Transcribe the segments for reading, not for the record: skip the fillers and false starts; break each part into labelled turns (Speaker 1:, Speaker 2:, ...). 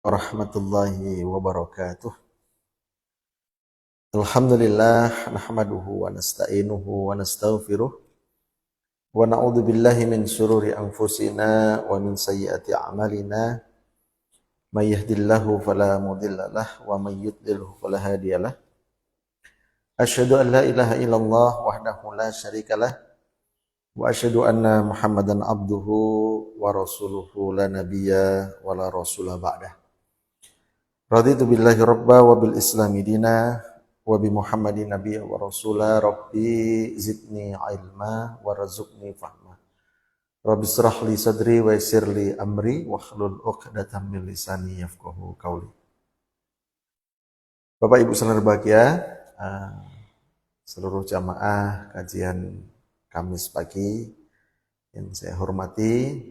Speaker 1: Warahmatullahi wabarakatuh. Alhamdulillah nahmaduhu wa nasta'inuhu wa nastaghfiruh wa na'udzu billahi min syururi anfusina wa min sayyiati a'malina may yahdihillahu fala mudhillalah wa may yudlilhu fala hadiyalah. Asyhadu an la ilaha illallah wahdahu la syarikalah wa asyhadu anna Muhammadan abduhu wa rasuluhu la nabiyya wa la rasula ba'dah. Raditu billahi rabba wa bil islami dina wa bi Muhammadin nabiyya wa rasula rabbi zidni ilma wa razuqni fahma. Rabbi israh li sadri wa yassir li amri wa hlul 'uqdatam min lisani yafqahu qawli. Bapak Ibu saudara berbahagia, seluruh jamaah kajian Kamis pagi yang saya hormati,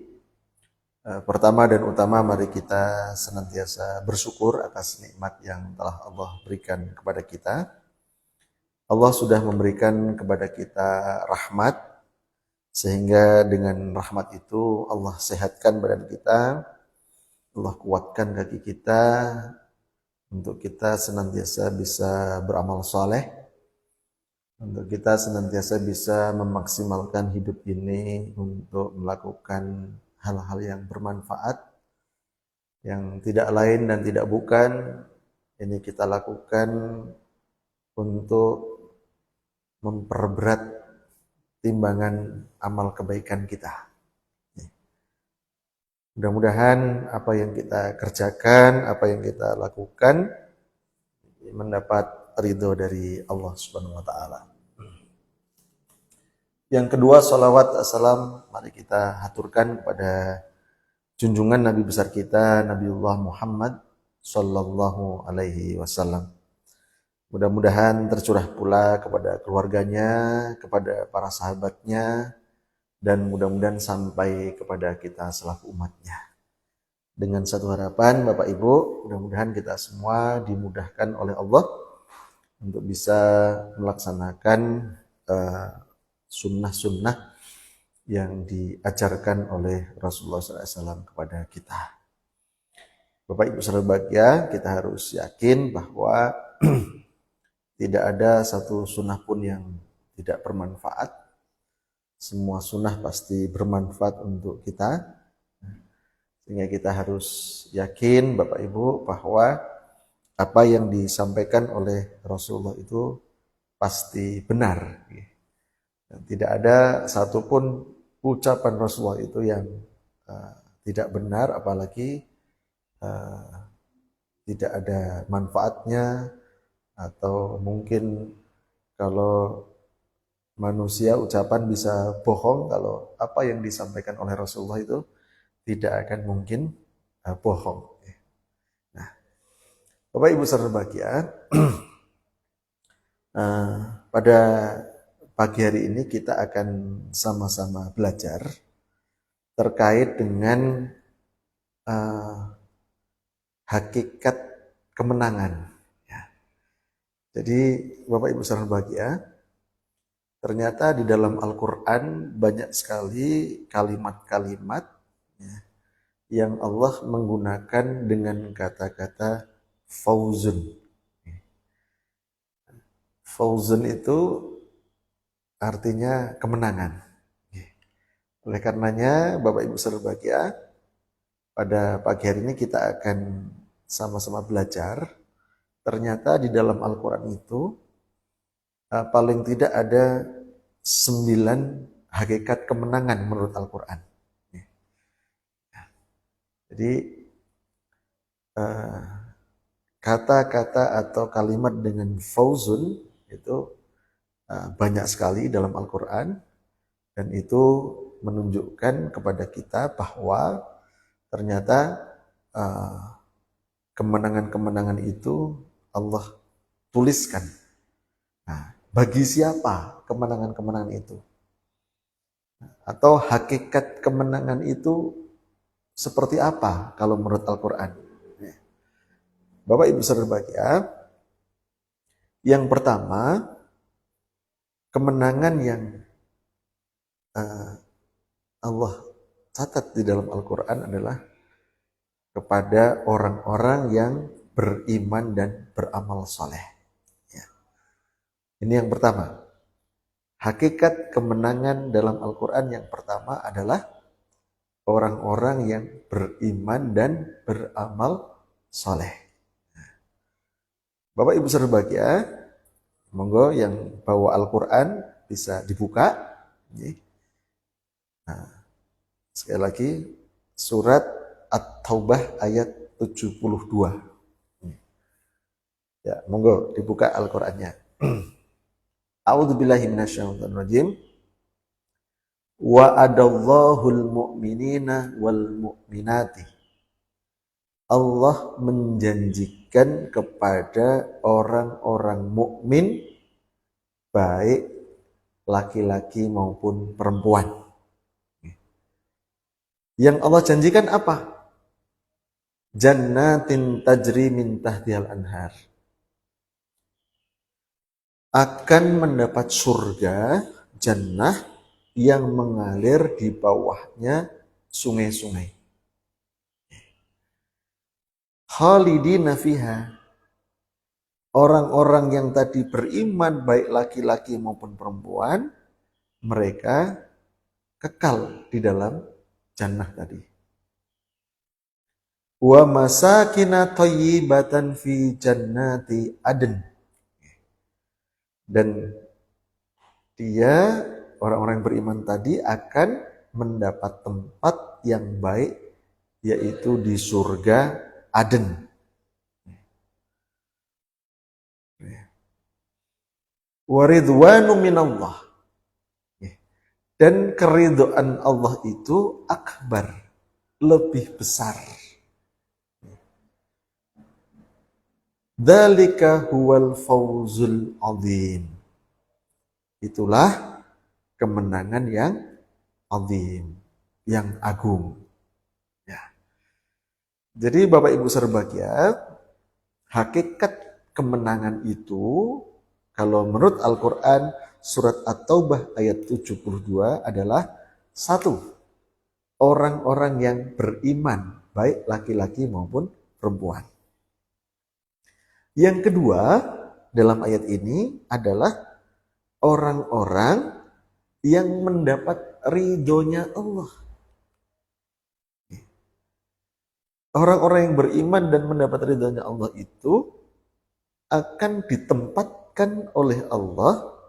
Speaker 1: pertama dan utama mari kita senantiasa bersyukur atas nikmat yang telah Allah berikan kepada kita. Allah sudah memberikan kepada kita rahmat, sehingga dengan rahmat itu Allah sehatkan badan kita, Allah kuatkan kaki kita, untuk kita senantiasa bisa beramal saleh, untuk kita senantiasa bisa memaksimalkan hidup ini untuk melakukan hal-hal yang bermanfaat, yang tidak lain dan tidak bukan ini kita lakukan untuk memperberat timbangan amal kebaikan kita. Mudah-mudahan apa yang kita kerjakan, apa yang kita lakukan mendapat ridho dari Allah Subhanahu wa taala. Yang kedua, salawat assalam mari kita haturkan kepada junjungan Nabi besar kita, Nabiullah Muhammad sallallahu alaihi wasallam. Mudah-mudahan tercurah pula kepada keluarganya, kepada para sahabatnya, dan mudah-mudahan sampai kepada kita selaku umatnya. Dengan satu harapan, Bapak Ibu, mudah-mudahan kita semua dimudahkan oleh Allah untuk bisa melaksanakan sunnah-sunnah yang diajarkan oleh Rasulullah SAW kepada kita. Bapak Ibu saudara berbahagia, kita harus yakin bahwa tidak ada satu sunnah pun yang tidak bermanfaat. Semua sunnah pasti bermanfaat untuk kita. Sehingga kita harus yakin Bapak Ibu bahwa apa yang disampaikan oleh Rasulullah itu pasti benar. Dan tidak ada satupun ucapan Rasulullah itu yang tidak benar, apalagi tidak ada manfaatnya, atau mungkin kalau manusia ucapan bisa bohong, kalau apa yang disampaikan oleh Rasulullah itu tidak akan mungkin bohong. Nah, Bapak Ibu saudara berbahagia, pada pagi hari ini kita akan sama-sama belajar terkait dengan hakikat kemenangan. Ya. Jadi Bapak Ibu saudara berbahagia, ternyata di dalam Al-Quran banyak sekali kalimat-kalimat yang Allah menggunakan dengan kata-kata fauzun. Fauzun itu artinya kemenangan. Oleh karenanya, Bapak Ibu saudara berbahagia, pada pagi hari ini kita akan sama-sama belajar. Ternyata di dalam Al-Quran itu paling tidak ada 9 hakikat kemenangan menurut Al-Quran. Jadi kata-kata atau kalimat dengan fauzun itu banyak sekali dalam Al-Quran, dan itu menunjukkan kepada kita bahwa ternyata kemenangan-kemenangan itu Allah tuliskan. Nah, bagi siapa kemenangan-kemenangan itu? Atau hakikat kemenangan itu seperti apa kalau menurut Al-Quran? Bapak Ibu saudara berbahagia, yang pertama, kemenangan yang Allah catat di dalam Al-Quran adalah kepada orang-orang yang beriman dan beramal soleh. Ya. Ini yang pertama. Hakikat kemenangan dalam Al-Quran yang pertama adalah orang-orang yang beriman dan beramal soleh. Bapak Ibu berbahagia, monggo yang bawa Al-Quran bisa dibuka. Nah, sekali lagi surat At-Taubah ayat 72. Ya, monggo dibuka Al-Qur'annya. A'udzubillahi minasyaitonirrajim. Wa'adallahul mu'minina wal mu'minati. Allah menjanjikan kepada orang-orang mukmin baik laki-laki maupun perempuan. Yang Allah janjikan apa? Jannatin tajri min tahtihal anhar. Akan mendapat surga, jannah yang mengalir di bawahnya sungai-sungai. Khalidina fiha. Orang-orang yang tadi beriman baik laki-laki maupun perempuan, mereka kekal di dalam jannah tadi. Wa masakina thayyibatan fi jannati adn. Dan dia, orang-orang yang beriman tadi, akan mendapat tempat yang baik, yaitu di surga Aden. Waridwanu minallah. Dan keridhaan Allah itu akbar, lebih besar. Dzalika huwal fawzul azim. Itulah kemenangan yang azim, yang agung. Ya. Jadi Bapak Ibu berbahagia, hakikat kemenangan itu kalau menurut Al-Qur'an surat At-Taubah ayat 72 adalah satu, orang-orang yang beriman baik laki-laki maupun perempuan. Yang kedua, dalam ayat ini adalah orang-orang yang mendapat ridhonya Allah. Orang-orang yang beriman dan mendapat ridhonya Allah itu akan ditempatkan oleh Allah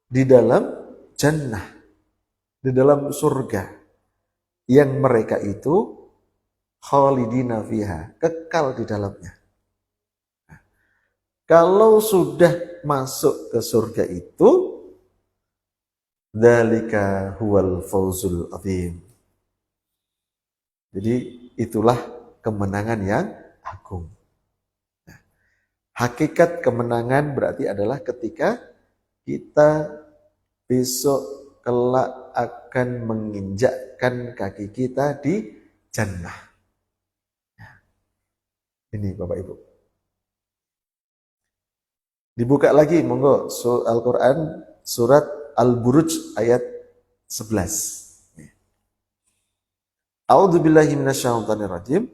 Speaker 1: di dalam jannah, di dalam surga, yang mereka itu khalidina fiha, kekal di dalamnya. Kalau sudah masuk ke surga itu, dzalika huwal fawzul azim. Jadi itulah kemenangan yang agung. Nah, hakikat kemenangan berarti adalah ketika kita besok kelak akan menginjakkan kaki kita di jannah. Nah, ini Bapak Ibu. Dibuka lagi, monggo, Al-Quran surat Al-Buruj ayat 11. A'udzubillahi minasyaitonirrajim.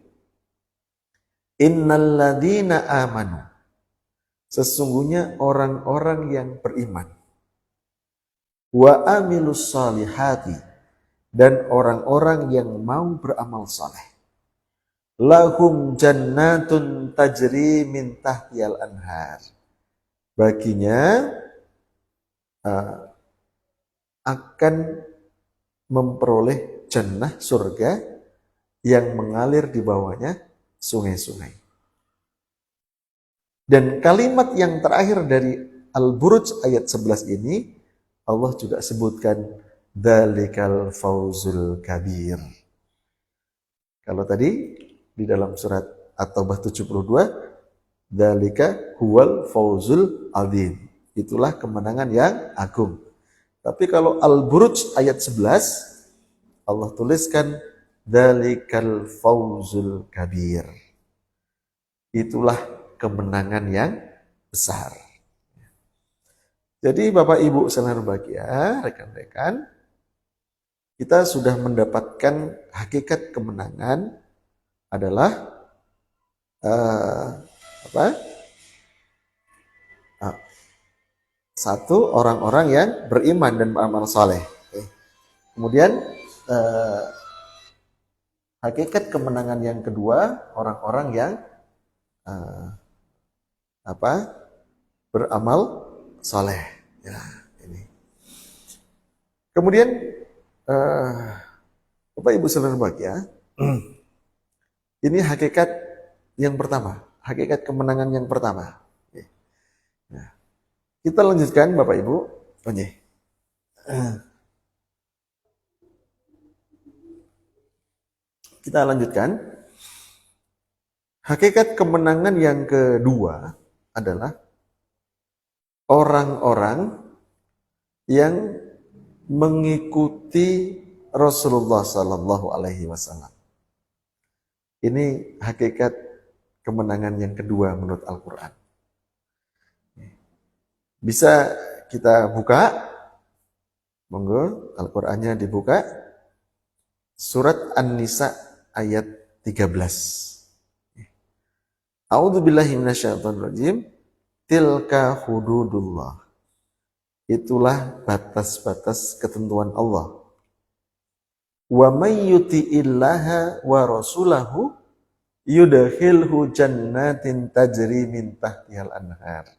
Speaker 1: Innal ladzina amanu. Sesungguhnya orang-orang yang beriman. Wa amilus salihati. Dan orang-orang yang mau beramal saleh. Lahum jannatun tajri min tahtiyal anhar. Baginya akan memperoleh jannah surga yang mengalir di bawahnya sungai-sungai. Dan kalimat yang terakhir dari Al-Buruj ayat 11 ini, Allah juga sebutkan dzalikal fawzul kabir. Kalau tadi di dalam surat At-Taubah 72, dzalika huwal fawzul azim. Itulah kemenangan yang agung. Tapi kalau Al-Buruj ayat 11, Allah tuliskan dzalikal fawzul kabir. Itulah kemenangan yang besar. Jadi Bapak Ibu sekalian berbahagia, rekan-rekan, kita sudah mendapatkan hakikat kemenangan adalah apa? Satu, orang-orang yang beriman dan beramal saleh. Kemudian hakikat kemenangan yang kedua, orang-orang yang beramal saleh. Ya, ini. Kemudian Bapak Ibu saudara berbahagia, ini hakikat yang pertama, hakikat kemenangan yang pertama. Nah, kita lanjutkan Bapak Ibu. Kita lanjutkan. Hakikat kemenangan yang kedua adalah orang-orang yang mengikuti Rasulullah Sallallahu Alaihi Wasallam. Ini hakikat kemenangan yang kedua menurut Al-Quran. Bisa kita buka, monggo Al-Qurannya dibuka. Surat An-Nisa ayat 13. A'udzubillahi minasyaitonirrajim. Tilka hududullah. Itulah batas-batas ketentuan Allah. Wa may yuti'illaha wa rasulahu yudkhilhu jannatin tajri min tahtihal anhar.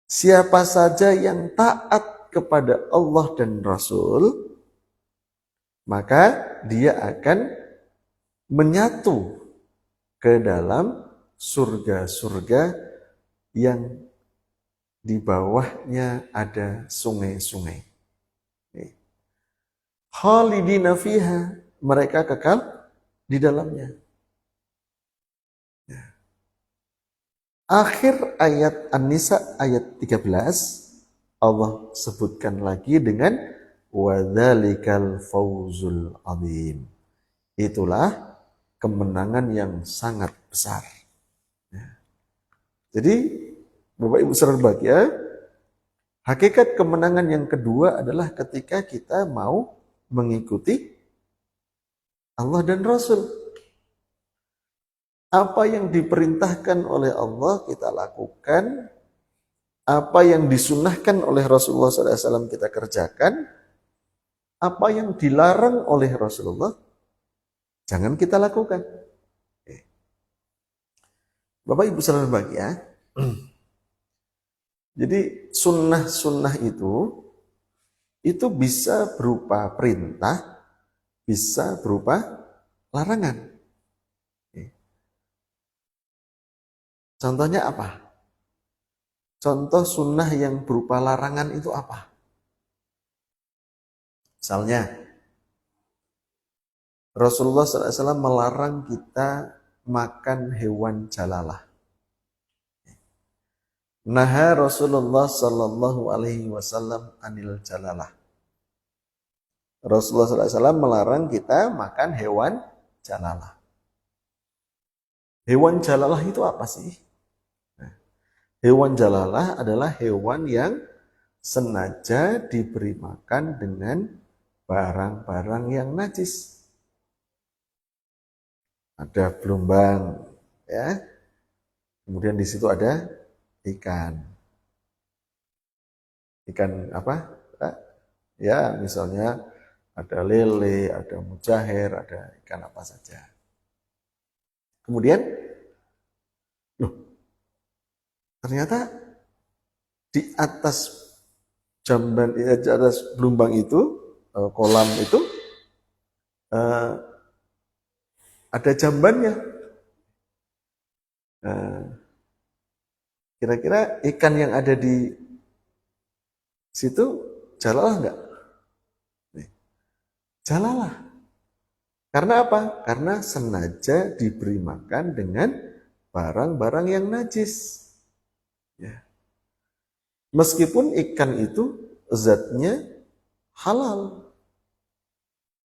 Speaker 1: Siapa saja yang taat kepada Allah dan Rasul, maka dia akan menyatu ke dalam surga-surga yang di bawahnya ada sungai-sungai. Khalidina fiha, mereka kekal di dalamnya. Akhir ayat An-Nisa ayat 13, Allah sebutkan lagi dengan wadzalikal fawzul azim. Itulah kemenangan yang sangat besar. Jadi Bapak Ibu saudara berbahagia, hakikat kemenangan yang kedua adalah ketika kita mau mengikuti Allah dan Rasul. Apa yang diperintahkan oleh Allah kita lakukan, apa yang disunnahkan oleh Rasulullah SAW kita kerjakan, apa yang dilarang oleh Rasulullah jangan kita lakukan. Bapak Ibu saudara berbahagia, jadi sunnah-sunnah itu bisa berupa perintah, bisa berupa larangan. Contohnya apa? Contoh sunnah yang berupa larangan itu apa? Misalnya, Rasulullah SAW melarang kita makan hewan jalalah. Naha Rasulullah Sallallahu Alaihi Wasallam anil jalalah. Rasulullah SAW melarang kita makan hewan jalalah. Hewan jalalah itu apa sih? Hewan jalalah adalah hewan yang sengaja diberi makan dengan barang-barang yang najis. Ada belumbang, ya. Kemudian di situ ada ikan. Ikan apa? Ya, misalnya ada lele, ada mujair, ada ikan apa saja. Kemudian, ternyata di atas jamban, di atas belumbang itu, kolam itu, ada jambannya. Kira-kira ikan yang ada di situ jalalah enggak? Jalalah. Karena apa? Karena sengaja diberi makan dengan barang-barang yang najis. Ya. Meskipun ikan itu zatnya halal.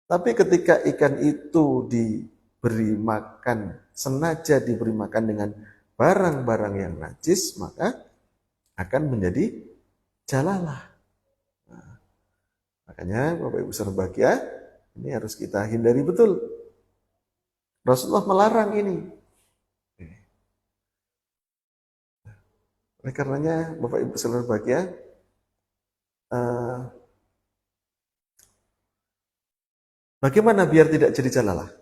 Speaker 1: Tapi ketika ikan itu diberi makan, sengaja diberi makan dengan barang-barang yang najis, maka akan menjadi jalalah. Nah, makanya Bapak Ibu saudara berbahagia, ini harus kita hindari betul. Rasulullah melarang ini. Oleh karenanya, Bapak Ibu saudara berbahagia, bagaimana biar tidak jadi jalalah?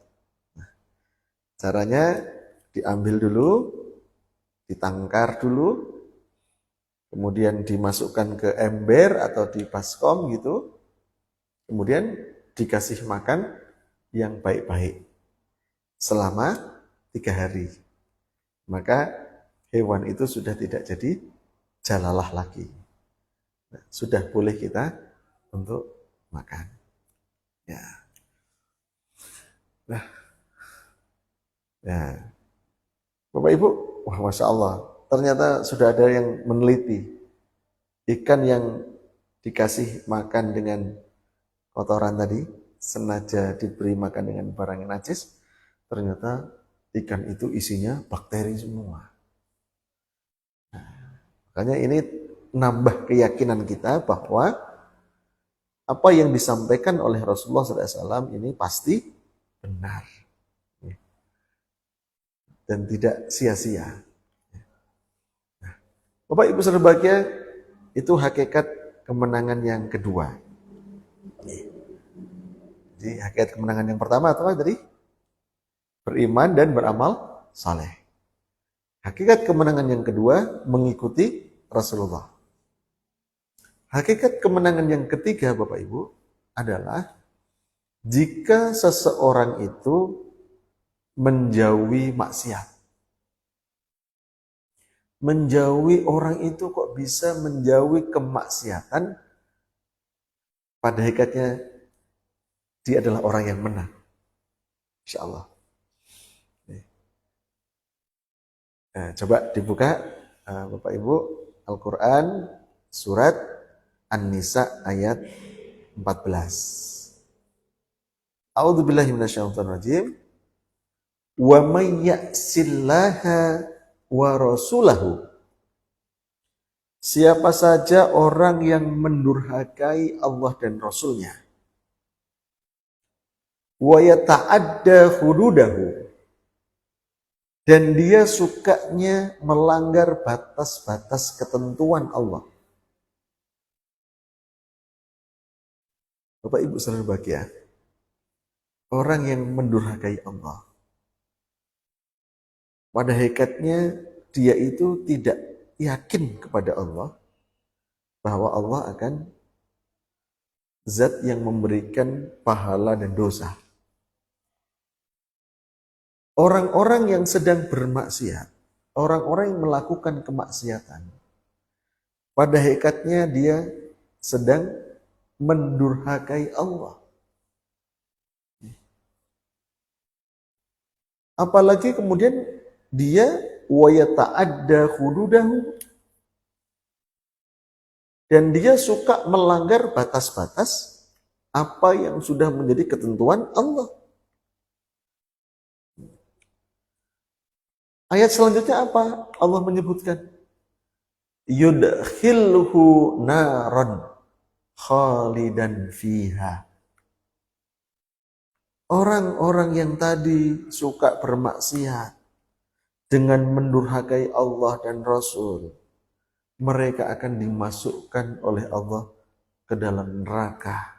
Speaker 1: Caranya diambil dulu, ditangkar dulu, kemudian dimasukkan ke ember atau di baskom gitu, kemudian dikasih makan yang baik-baik selama 3 hari. Maka hewan itu sudah tidak jadi jalalah lagi. Nah, sudah boleh kita untuk makan. Ya. Nah, ya. Bapak Ibu, wah Masya Allah, ternyata sudah ada yang meneliti ikan yang dikasih makan dengan kotoran tadi, sengaja diberi makan dengan barang yang najis, ternyata ikan itu isinya bakteri semua. Nah, makanya ini nambah keyakinan kita bahwa apa yang disampaikan oleh Rasulullah SAW ini pasti benar dan tidak sia-sia. Nah, Bapak Ibu saudara berbahagia, itu hakikat kemenangan yang kedua. Jadi hakikat kemenangan yang pertama apa tadi? Beriman dan beramal saleh. Hakikat kemenangan yang kedua mengikuti Rasulullah. Hakikat kemenangan yang ketiga Bapak Ibu adalah jika seseorang itu menjauhi maksiat. Menjauhi orang itu kok bisa menjauhi kemaksiatan, pada hakikatnya dia adalah orang yang menang. Insya Allah. Nah, coba dibuka Bapak Ibu Al-Quran surat An-Nisa ayat 14. A'udzubillahi minasyaitonirrajim. Wa may ya'sillaha wa rasulahu. Siapa saja orang yang mendurhakai Allah dan Rasulnya. Wa yata'adda hududahu. Dan dia sukanya melanggar batas-batas ketentuan Allah. Bapak Ibu saudara berbahagia, orang yang mendurhakai Allah, pada hakikatnya dia itu tidak yakin kepada Allah bahwa Allah akan zat yang memberikan pahala dan dosa. Orang-orang yang sedang bermaksiat, orang-orang yang melakukan kemaksiatan, pada hakikatnya dia sedang mendurhakai Allah. Apalagi kemudian dia wa yata'adda hududahu, dan dia suka melanggar batas-batas apa yang sudah menjadi ketentuan Allah. Ayat selanjutnya apa? Allah menyebutkan yudkhilhu naran khalidan fiha. Orang-orang yang tadi suka bermaksiat dengan mendurhakai Allah dan Rasul, mereka akan dimasukkan oleh Allah ke dalam neraka.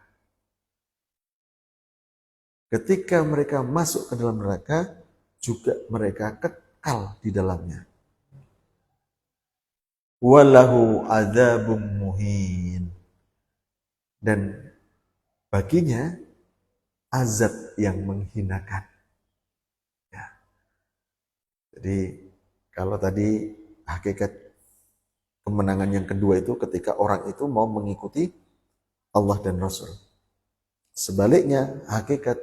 Speaker 1: Ketika mereka masuk ke dalam neraka, juga mereka kekal di dalamnya. Walahu adzabum muhin. Dan baginya azab yang menghinakan. Ya. Jadi kalau tadi hakikat kemenangan yang kedua itu ketika orang itu mau mengikuti Allah dan Rasul. Sebaliknya hakikat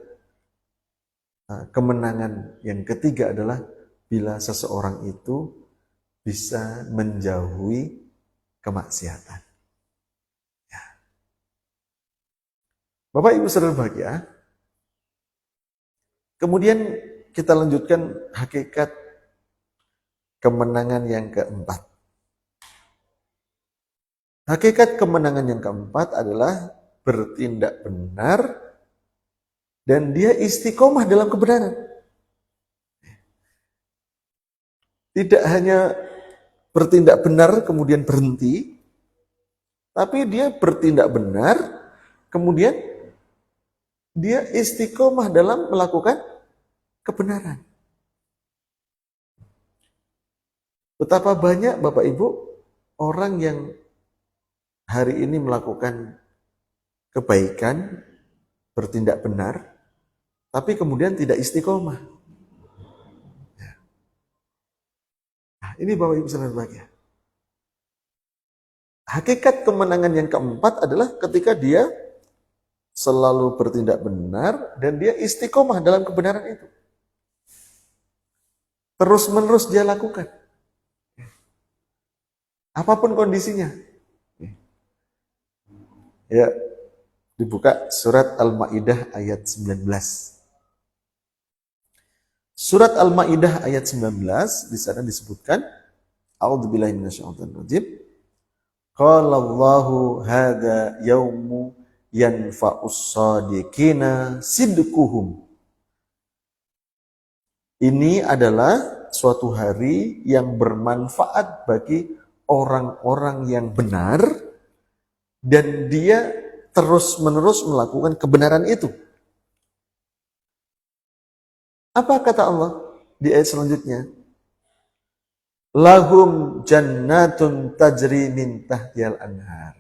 Speaker 1: kemenangan yang ketiga adalah bila seseorang itu bisa menjauhi kemaksiatan. Ya. Bapak Ibu saudara bahagia, kemudian kita lanjutkan hakikat kemenangan yang keempat. Hakikat kemenangan yang keempat adalah bertindak benar dan dia istiqomah dalam kebenaran. Tidak hanya bertindak benar kemudian berhenti, tapi dia bertindak benar kemudian dia istiqomah dalam melakukan kebenaran. Betapa banyak Bapak Ibu orang yang hari ini melakukan kebaikan, bertindak benar, tapi kemudian tidak istiqomah. Nah, ini Bapak Ibu saudara berbahagia. Hakikat kemenangan yang keempat adalah ketika dia selalu bertindak benar dan dia istiqomah dalam kebenaran itu. Terus-menerus dia lakukan. Apapun kondisinya. Ya, dibuka surat Al-Maidah ayat 19. Surat Al-Maidah ayat 19 di sana disebutkan, A'udzubillahi minasyaitonir rajim. Qala Allahu hadza yaumu yanfa'us shadiqina sidquhum. Ini adalah suatu hari yang bermanfaat bagi orang-orang yang benar dan dia terus-menerus melakukan kebenaran itu. Apa kata Allah di ayat selanjutnya? Lahum jannatun tajri min tahtihal anhar.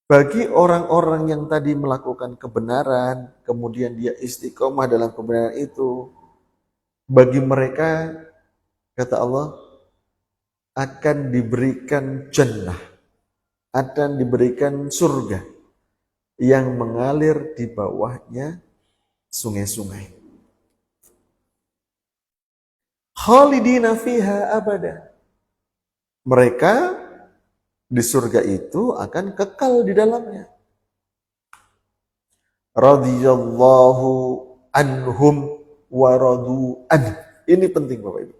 Speaker 1: Bagi orang-orang yang tadi melakukan kebenaran, kemudian dia istiqomah dalam kebenaran itu, bagi mereka, kata Allah, akan diberikan jannah, akan diberikan surga yang mengalir di bawahnya sungai-sungai. Khalidina fiha abada. Mereka di surga itu akan kekal di dalamnya. Radhiyallahu anhum wa radu an. Ini penting Bapak Ibu.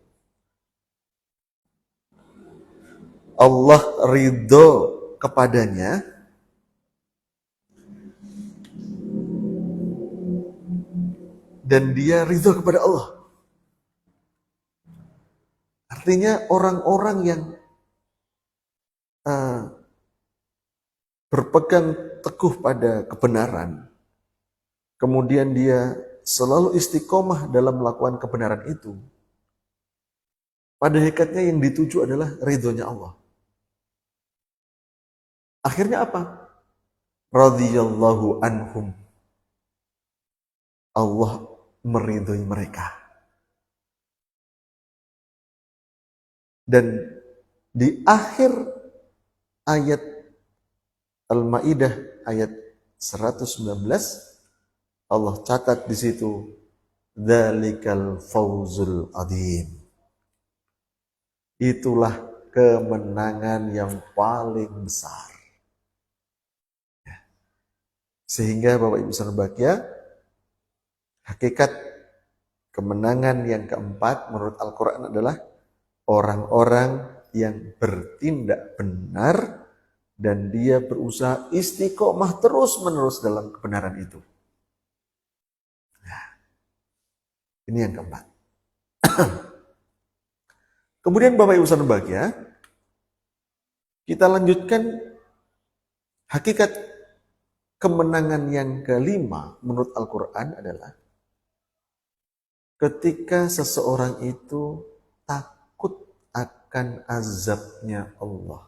Speaker 1: Allah ridho kepadanya dan dia ridho kepada Allah. Artinya orang-orang yang berpegang teguh pada kebenaran, kemudian dia selalu istiqomah dalam melakukan kebenaran itu, pada hakikatnya yang dituju adalah ridhonya Allah. Akhirnya apa? Radhiyallahu anhum. Allah meridhoi mereka. Dan di akhir ayat Al-Maidah ayat 119 Allah catat di situ dzalikal fauzul adzim. Itulah kemenangan yang paling besar. Sehingga Bapak Ibu saudara berbahagia, hakikat kemenangan yang keempat menurut Al-Quran adalah orang-orang yang bertindak benar dan dia berusaha istiqomah terus-menerus dalam kebenaran itu. Nah, ini yang keempat. Kemudian Bapak Ibu saudara berbahagia, kita lanjutkan hakikat kemenangan yang kelima menurut Al-Quran adalah ketika seseorang itu takut akan azabnya Allah.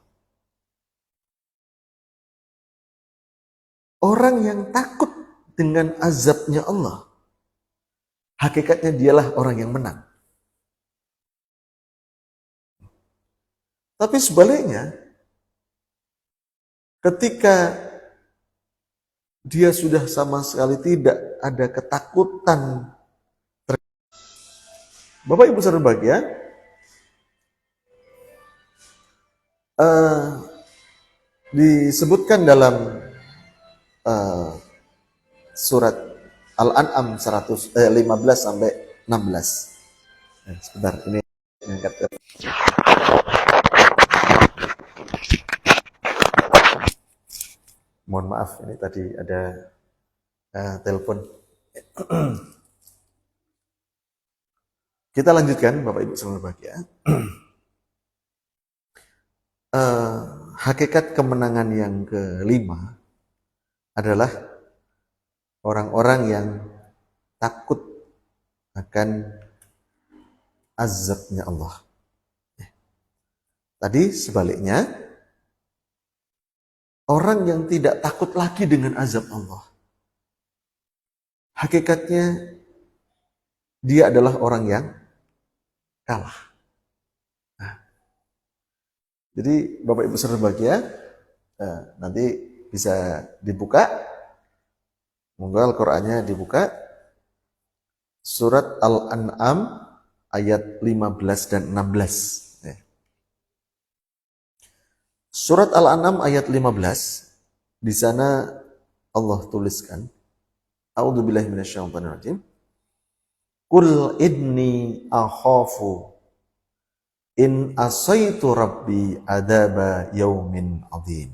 Speaker 1: Orang yang takut dengan azabnya Allah, hakikatnya dialah orang yang menang. Tapi sebaliknya, ketika dia sudah sama sekali tidak ada ketakutan. Bapak Ibu saudara berbahagia, disebutkan dalam surat Al-An'am 15 sampai 16. Sebentar, ini angkat. Mohon maaf, ini tadi ada telepon. Kita lanjutkan Bapak Ibu saudara berbahagia. Hakikat kemenangan yang kelima adalah orang-orang yang takut akan azabnya Allah. Tadi sebaliknya, orang yang tidak takut lagi dengan azab Allah. Hakikatnya dia adalah orang yang kalah. Nah, jadi Bapak Ibu saudara berbahagia, nanti bisa dibuka. Monggo Al-Qur'annya dibuka. Surat Al-An'am ayat 15 dan 16. Surat Al-An'am ayat 15. Di sana Allah tuliskan, A'udzubillahi minasyaitonirrajim. Qul inni akhafu in asaitu rabbi adaba yaumin adzim.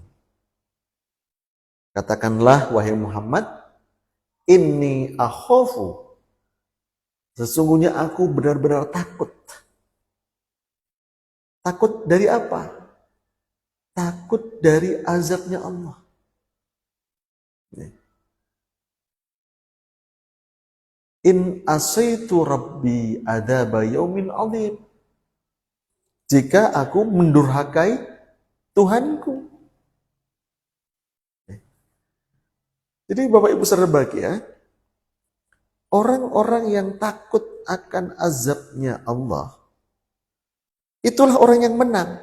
Speaker 1: Katakanlah wahai Muhammad, inni akhafu, sesungguhnya aku benar-benar takut. Takut dari apa? Takut dari azabnya Allah. In asaitu rabbi adaba yaumin adzim. Jika aku mendurhakai Tuhanku. Jadi Bapak Ibu saudara berbahagia, orang-orang yang takut akan azabnya Allah, itulah orang yang menang.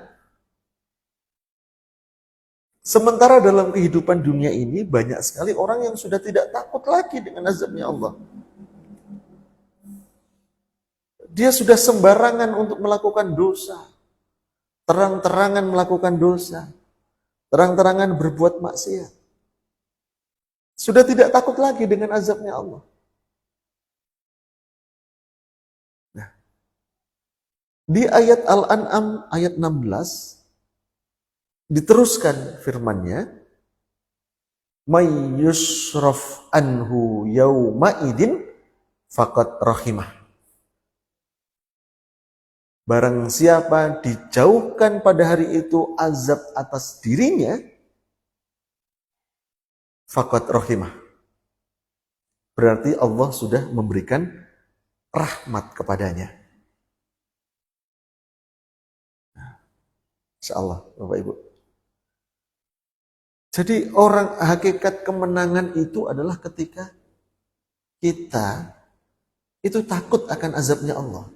Speaker 1: Sementara dalam kehidupan dunia ini banyak sekali orang yang sudah tidak takut lagi dengan azabnya Allah. Dia sudah sembarangan untuk melakukan dosa. Terang-terangan melakukan dosa. Terang-terangan berbuat maksiat. Sudah tidak takut lagi dengan azabnya Allah. Nah, di ayat Al-An'am ayat 16 diteruskan firman-Nya, may yusraf anhu yauma idin faqad rahimah. Barang siapa dijauhkan pada hari itu azab atas dirinya, faqad rahimah. Berarti Allah sudah memberikan rahmat kepadanya. Insyaallah Bapak Ibu. Jadi orang hakikat kemenangan itu adalah ketika kita itu takut akan azabnya Allah.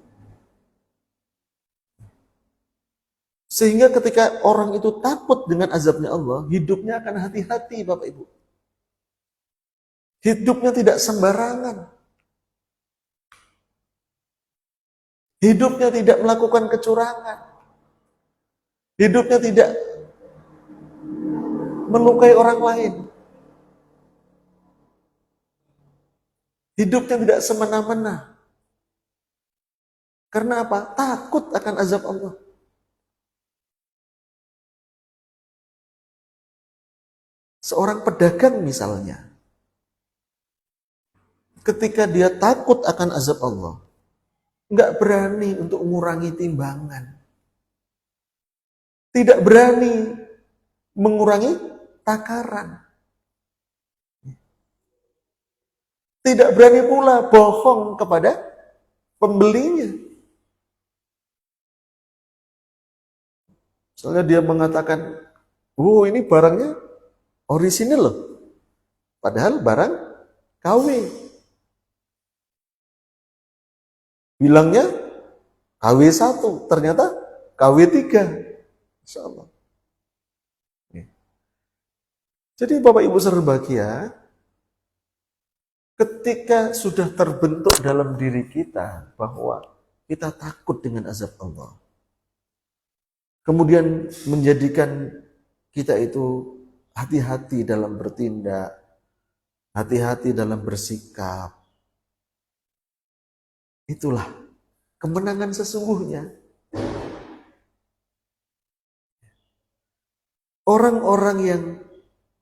Speaker 1: Sehingga ketika orang itu takut dengan azabnya Allah, hidupnya akan hati-hati Bapak Ibu. Hidupnya tidak sembarangan. Hidupnya tidak melakukan kecurangan. Hidupnya tidak melukai orang lain. Hidupnya tidak semena-mena. Karena apa? Takut akan azab Allah. Seorang pedagang misalnya, ketika dia takut akan azab Allah, nggak berani untuk mengurangi timbangan. Tidak berani mengurangi takaran. Tidak berani pula bohong kepada pembelinya. Misalnya dia mengatakan, ini barangnya orisinil loh. Padahal barang KW. Bilangnya KW1, ternyata KW3. Insya Allah. Jadi Bapak Ibu saudara berbahagia, ketika sudah terbentuk dalam diri kita bahwa kita takut dengan azab Allah, kemudian menjadikan kita itu hati-hati dalam bertindak, hati-hati dalam bersikap, itulah kemenangan sesungguhnya. Orang-orang yang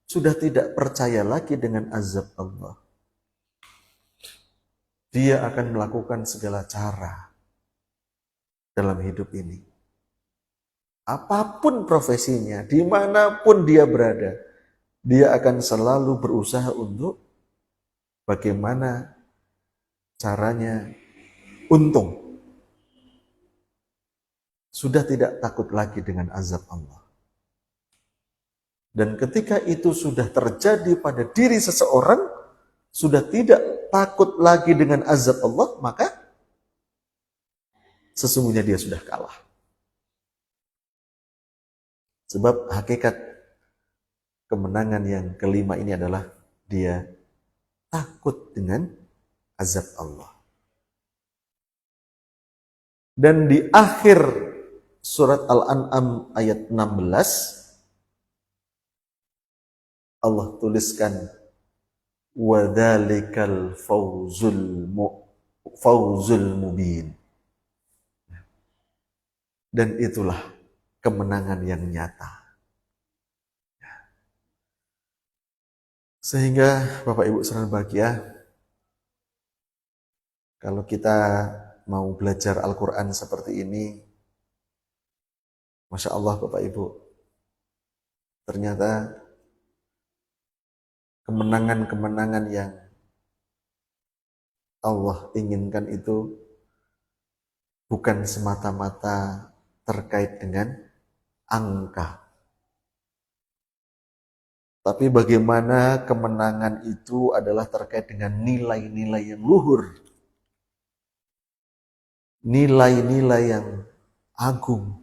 Speaker 1: sudah tidak percaya lagi dengan azab Allah, dia akan melakukan segala cara dalam hidup ini. Apapun profesinya, dimanapun dia berada, dia akan selalu berusaha untuk bagaimana caranya untung. Sudah tidak takut lagi dengan azab Allah. Dan ketika itu sudah terjadi pada diri seseorang, sudah tidak takut lagi dengan azab Allah, maka sesungguhnya dia sudah kalah. Sebab hakikat kemenangan yang kelima ini adalah dia takut dengan azab Allah. Dan di akhir surat Al-An'am ayat 16, Allah tuliskan وَذَلِكَ الْفَوْزُ الْمُبِينَ. Dan itulah kemenangan yang nyata. Sehingga Bapak Ibu saudara bahagia, kalau kita mau belajar Al-Quran seperti ini, Masya Allah Bapak Ibu, ternyata kemenangan-kemenangan yang Allah inginkan itu bukan semata-mata terkait dengan angka. Tapi bagaimana kemenangan itu adalah terkait dengan nilai-nilai yang luhur. Nilai-nilai yang agung.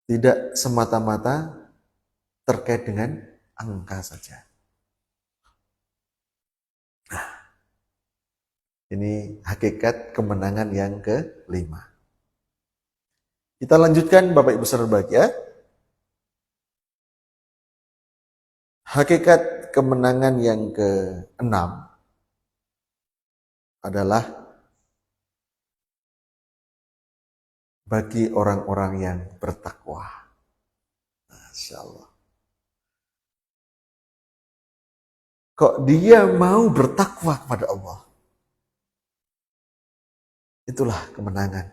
Speaker 1: Tidak semata-mata terkait dengan angka saja. Nah, ini hakikat kemenangan yang kelima. Kita lanjutkan Bapak Ibu saudara bahagia. Hakikat kemenangan yang keenam adalah bagi orang-orang yang bertakwa. Masya Allah. Kok dia mau bertakwa kepada Allah? Itulah kemenangan.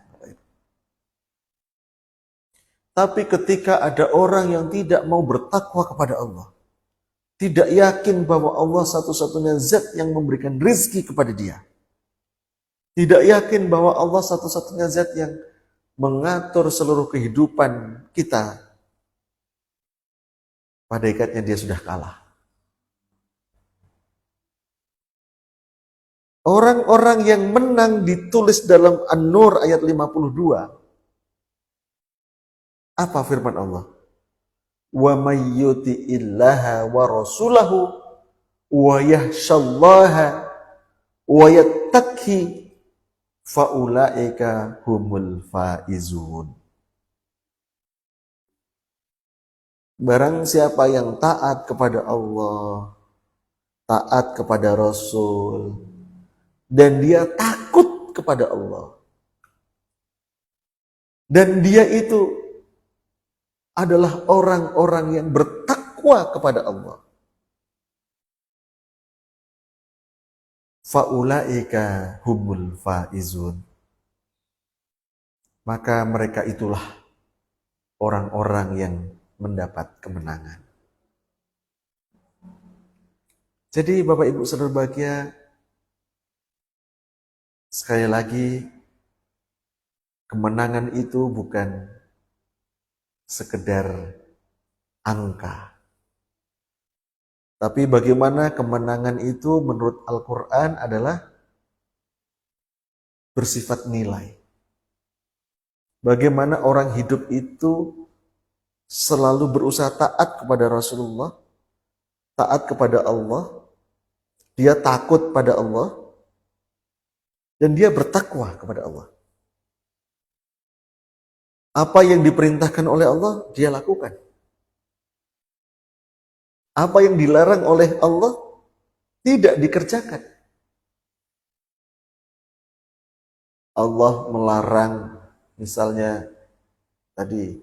Speaker 1: Tapi ketika ada orang yang tidak mau bertakwa kepada Allah, tidak yakin bahwa Allah satu-satunya zat yang memberikan rizki kepada dia, tidak yakin bahwa Allah satu-satunya zat yang mengatur seluruh kehidupan kita, pada ikatnya dia sudah kalah. Orang-orang yang menang ditulis dalam An-Nur ayat 52. Apa firman Allah? Wa may yuti'illaha wa rasulahu wa yahsyallaha wa yattaqi faulaika humul faizun. Barang siapa yang taat kepada Allah, taat kepada Rasul, dan dia takut kepada Allah, dan dia itu adalah orang-orang yang bertakwa kepada Allah, faulaika humul faizun, maka mereka itulah orang-orang yang mendapat kemenangan. Jadi Bapak Ibu saudara bahagia, sekali lagi kemenangan itu bukan sekedar angka. Tapi bagaimana kemenangan itu menurut Al-Quran adalah bersifat nilai. Bagaimana orang hidup itu selalu berusaha taat kepada Rasulullah, taat kepada Allah, dia takut pada Allah, dan dia bertakwa kepada Allah. Apa yang diperintahkan oleh Allah, dia lakukan. Apa yang dilarang oleh Allah, tidak dikerjakan. Allah melarang, misalnya tadi,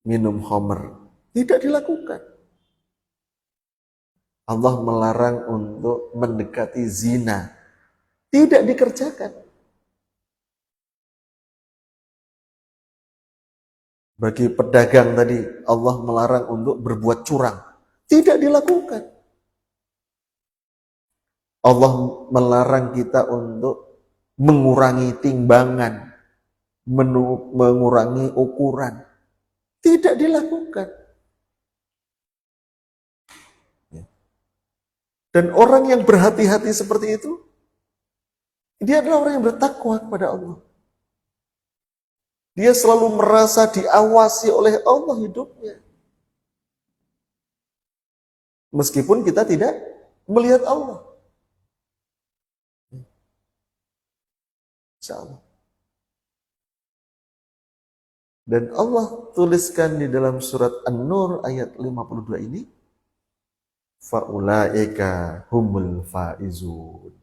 Speaker 1: minum khamr, tidak dilakukan. Allah melarang untuk mendekati zina. Tidak dikerjakan. Bagi pedagang tadi, Allah melarang untuk berbuat curang. Tidak dilakukan. Allah melarang kita untuk mengurangi timbangan, mengurangi ukuran. Tidak dilakukan. Dan orang yang berhati-hati seperti itu, dia adalah orang yang bertakwa kepada Allah. Dia selalu merasa diawasi oleh Allah hidupnya. Meskipun kita tidak melihat Allah. Insya Allah. Dan Allah tuliskan di dalam surat An-Nur ayat 52 ini, Fa'ulaika humul faizun.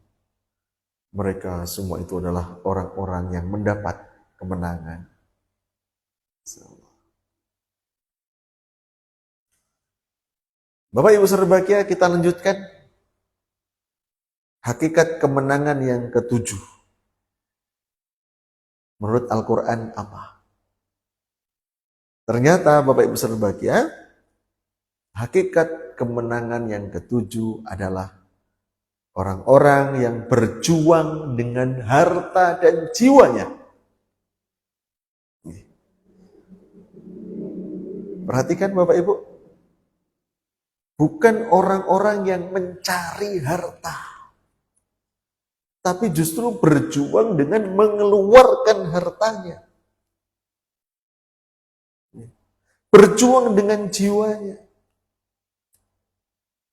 Speaker 1: Mereka semua itu adalah orang-orang yang mendapat kemenangan. Bapak Ibu berbahagia, kita lanjutkan hakikat kemenangan yang ketujuh. Menurut Al-Quran apa? Ternyata Bapak Ibu berbahagia, hakikat kemenangan yang ketujuh adalah orang-orang yang berjuang dengan harta dan jiwanya. Perhatikan Bapak Ibu, bukan orang-orang yang mencari harta, tapi justru berjuang dengan mengeluarkan hartanya. Berjuang dengan jiwanya.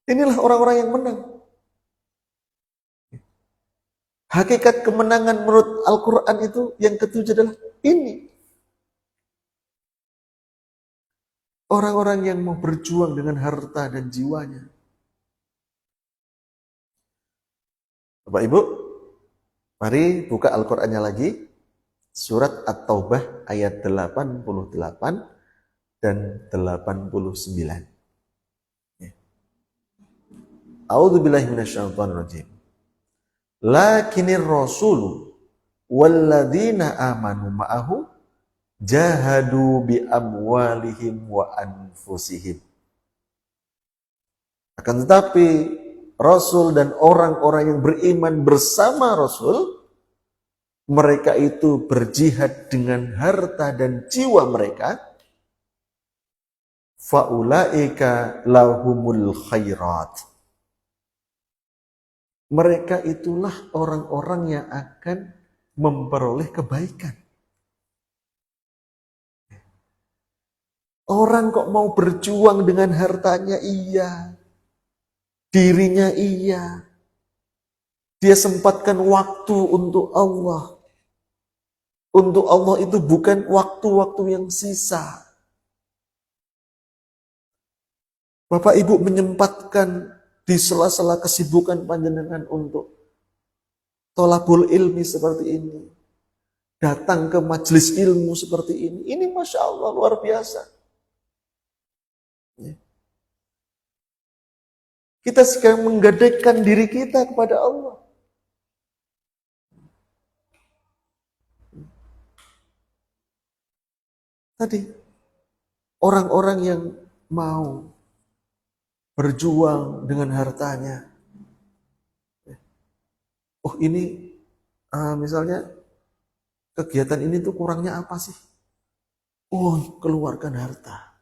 Speaker 1: Inilah orang-orang yang menang. Hakikat kemenangan menurut Al-Quran itu yang ketujuh adalah ini. Orang-orang yang mau berjuang dengan harta dan jiwanya. Bapak Ibu, mari buka Al-Qur'annya lagi. Surat At-Taubah ayat 88 dan 89. A'udzubillahi minasyaitonirrajim. Lakinir rasulu walladzina amanu ma'ahu jahadu bi amwalihim wa anfusihim. Akan tetapi Rasul dan orang-orang yang beriman bersama Rasul, mereka itu berjihad dengan harta dan jiwa mereka. Faulaika lahumul khairat. Mereka itulah orang-orang yang akan memperoleh kebaikan. Orang kok mau berjuang dengan hartanya, iya. Dirinya, iya. Dia sempatkan waktu untuk Allah. Untuk Allah itu bukan waktu-waktu yang sisa. Bapak Ibu menyempatkan di sela-sela kesibukan panjenengan untuk tolabul ilmi seperti ini. Datang ke majelis ilmu seperti ini. Ini Masya Allah luar biasa. Kita sekarang menggadaikan diri kita kepada Allah. Tadi, orang-orang yang mau berjuang dengan hartanya. Oh ini, misalnya kegiatan ini tuh kurangnya apa sih? Oh, keluarkan harta.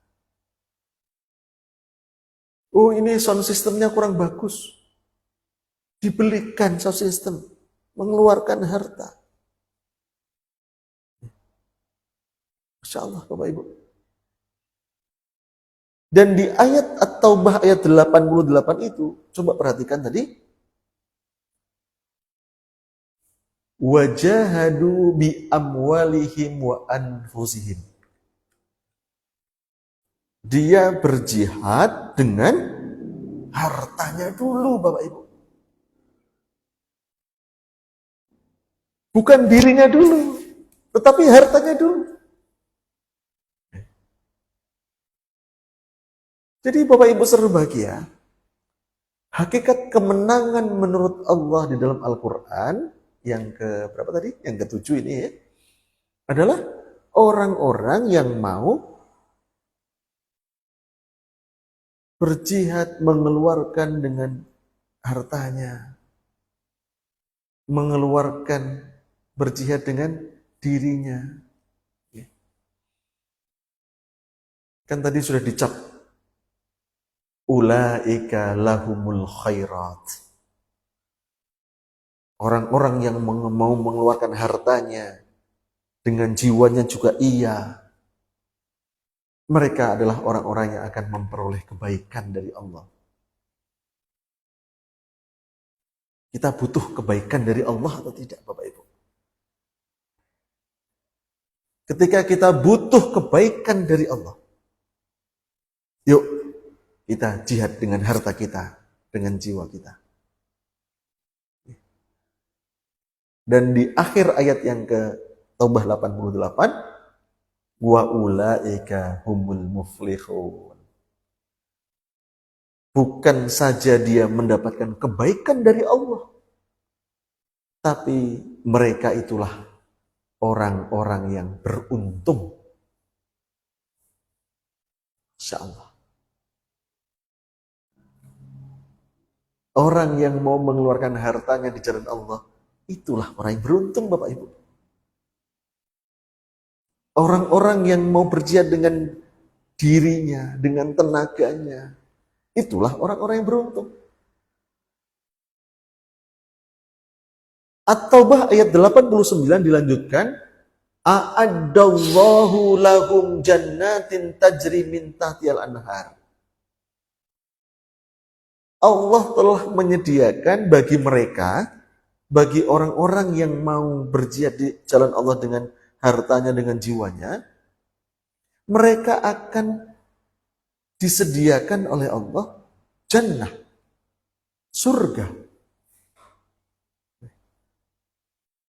Speaker 1: Oh ini sound systemnya kurang bagus. Dibelikan sound system, mengeluarkan harta. Masya Allah Bapak Ibu. Dan di ayat At-Taubah ayat 88 itu, coba perhatikan tadi. Wajahadu bi amwalihim wa anfusihim. Dia berjihad dengan hartanya dulu Bapak Ibu. Bukan dirinya dulu, tetapi hartanya dulu. Jadi Bapak Ibu berbahagia, Hakikat kemenangan menurut Allah di dalam Al-Quran yang ke berapa tadi? Yang ketujuh ini ya, adalah orang-orang yang mau berjihad, mengeluarkan dengan hartanya, mengeluarkan berjihad dengan dirinya. Kan tadi sudah dicap, ulaika lahumul khairat. Orang-orang yang mau mengeluarkan hartanya, dengan jiwanya juga iya. Mereka adalah orang-orang yang akan memperoleh kebaikan dari Allah. Kita butuh kebaikan dari Allah atau tidak, Bapak Ibu? Ketika kita butuh kebaikan dari Allah, yuk kita jihad dengan harta kita, dengan jiwa kita. Dan di akhir ayat yang ke Taubah 88, wa ulaika humul muflihun. Bukan saja dia mendapatkan kebaikan dari Allah, tapi mereka itulah orang-orang yang beruntung. Insyaallah. Orang yang mau mengeluarkan hartanya di jalan Allah, itulah orang yang beruntung, Bapak Ibu. Orang-orang yang mau berjihad dengan dirinya, dengan tenaganya, itulah orang-orang yang beruntung. At-Taubah ayat 89 dilanjutkan, a'addallahu lahum jannatin tajri min tahtihal anhar. Allah telah menyediakan bagi mereka, bagi orang-orang yang mau berjihad di jalan Allah dengan hartanya, dengan jiwanya, mereka akan disediakan oleh Allah jannah, surga,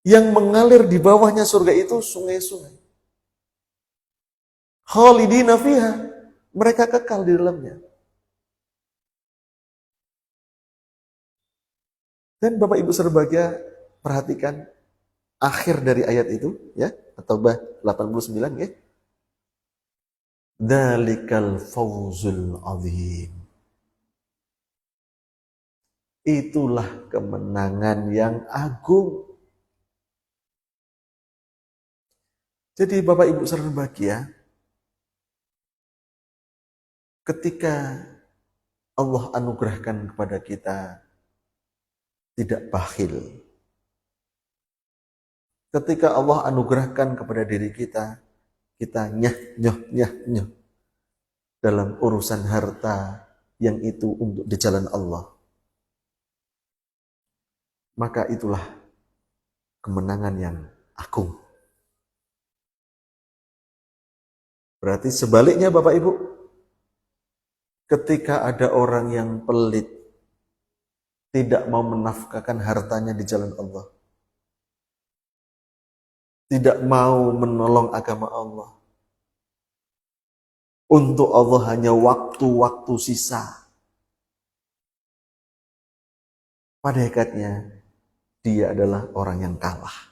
Speaker 1: yang mengalir di bawahnya surga itu sungai-sungai. Khalidina fiha, mereka kekal di dalamnya. Dan Bapak Ibu berbahagia, perhatikan akhir dari ayat itu ya, At-Taubah 89 ya. Dzalikal fawzul azim. Itulah kemenangan yang agung. Jadi Bapak Ibu berbahagia, ketika Allah anugerahkan kepada kita tidak bakhil, ketika Allah anugerahkan kepada diri kita nyah dalam urusan harta yang itu untuk di jalan Allah, maka itulah kemenangan yang agung. Berarti sebaliknya Bapak Ibu, ketika ada orang yang pelit, tidak mau menafkahkan hartanya di jalan Allah, tidak mau menolong agama Allah, untuk Allah hanya waktu-waktu sisa, pada hakikatnya dia adalah orang yang kalah.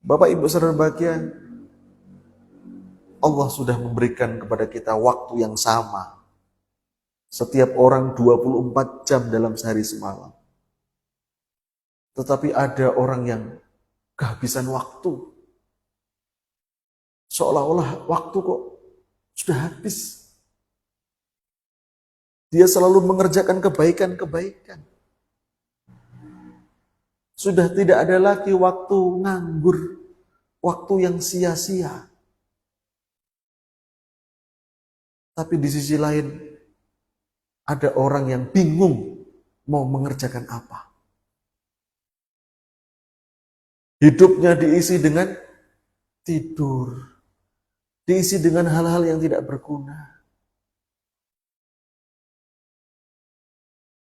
Speaker 1: Bapak Ibu saudara bahagia, Allah sudah memberikan kepada kita waktu yang sama. Setiap orang 24 jam dalam sehari semalam. Tetapi ada orang yang kehabisan waktu. Seolah-olah waktu kok sudah habis. Dia selalu mengerjakan kebaikan-kebaikan. Sudah tidak ada lagi waktu nganggur, waktu yang sia-sia. Tapi di sisi lain, ada orang yang bingung mau mengerjakan apa. Hidupnya diisi dengan tidur, diisi dengan hal-hal yang tidak berguna.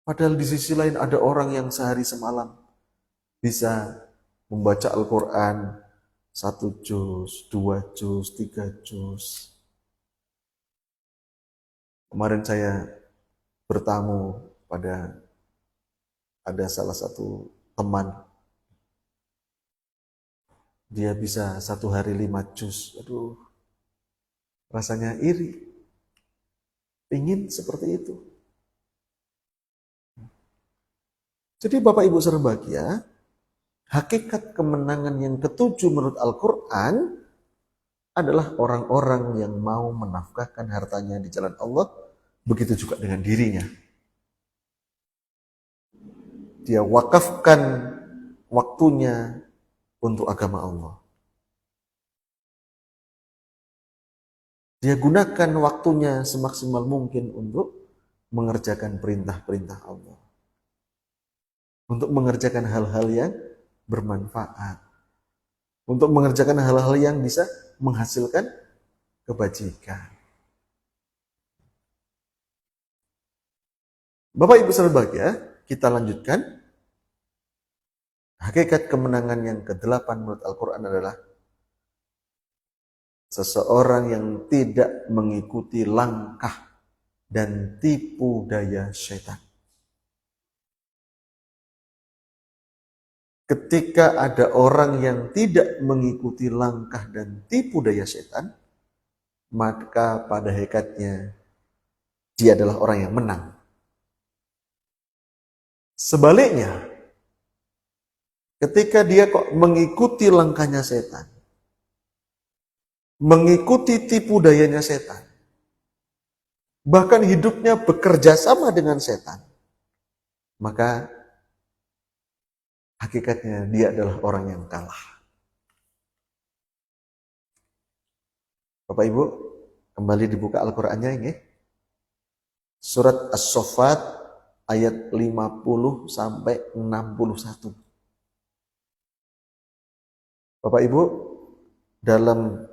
Speaker 1: Padahal di sisi lain ada orang yang sehari semalam bisa membaca Al-Quran 1 juz, 2 juz, 3 juz. Kemarin saya bertamu pada ada salah satu teman, dia bisa 1 hari 5 juz. Aduh, rasanya iri, ingin seperti itu. Jadi Bapak Ibu saudara bahagia, hakikat kemenangan yang ketujuh menurut Al-Quran adalah orang-orang yang mau menafkahkan hartanya di jalan Allah, begitu juga dengan dirinya. Dia wakafkan waktunya untuk agama Allah. Dia gunakan waktunya semaksimal mungkin untuk mengerjakan perintah-perintah Allah. Untuk mengerjakan hal-hal yang bermanfaat. Untuk mengerjakan hal-hal yang bisa menghasilkan kebajikan. Bapak Ibu saudara bahagia, kita lanjutkan. Hakikat kemenangan yang ke-8 menurut Al-Quran adalah seseorang yang tidak mengikuti langkah dan tipu daya syaitan. Ketika ada orang yang tidak mengikuti langkah dan tipu daya syaitan, maka pada hakikatnya dia adalah orang yang menang. Sebaliknya, ketika dia kok mengikuti langkahnya setan, mengikuti tipu dayanya setan, bahkan hidupnya bekerja sama dengan setan, maka hakikatnya dia adalah orang yang kalah. Bapak Ibu, kembali dibuka Al-Qur'annya ini. Surat As-Saffat ayat 50 sampai 61. Bapak Ibu, dalam